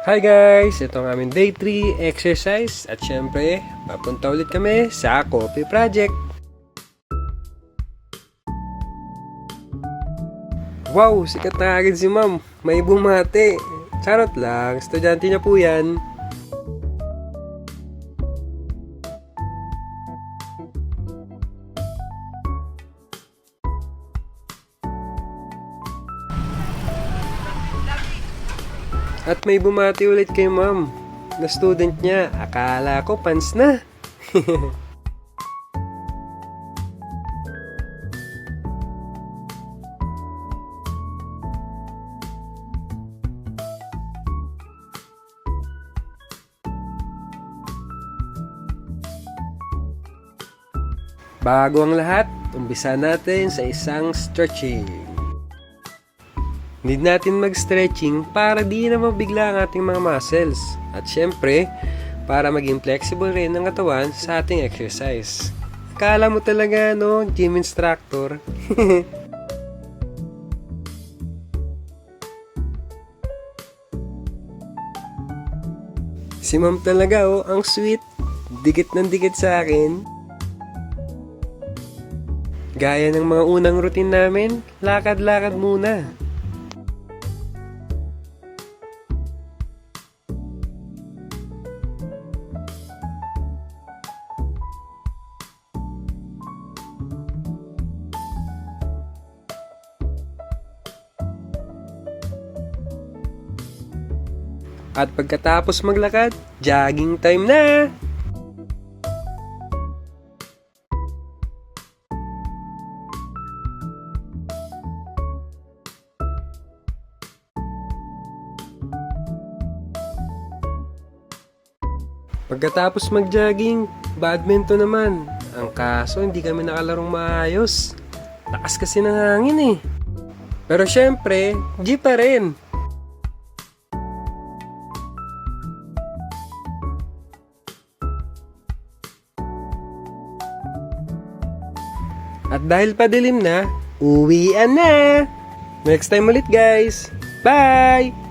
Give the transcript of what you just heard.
Hi guys! Ito ang aming day 3 exercise at syempre, papunta ulit kami sa Coffee Project. Wow! Sikat na agad si ma'am. May bumate. Charot lang. Estudyante niya po yan. At may bumati ulit kay ma'am na student niya. Akala ko pants na. Bago ang lahat, umpisa natin sa isang stretching. Need natin mag-stretching para di na mabigla ang ating mga muscles. At syempre, para maging flexible rin ang katawan sa ating exercise. Akala mo talaga, no, gym instructor? Si ma'am talaga, oh, ang sweet. Dikit ng dikit sa akin. Gaya ng mga unang routine namin, lakad-lakad muna. At pagkatapos maglakad, jogging time na! Pagkatapos mag-jogging, badminton naman. Ang kaso, hindi kami nakalarong maayos. Lakas kasi ng hangin eh. Pero syempre, G pa rin. At dahil padilim na, uwian na! Next time ulit guys! Bye!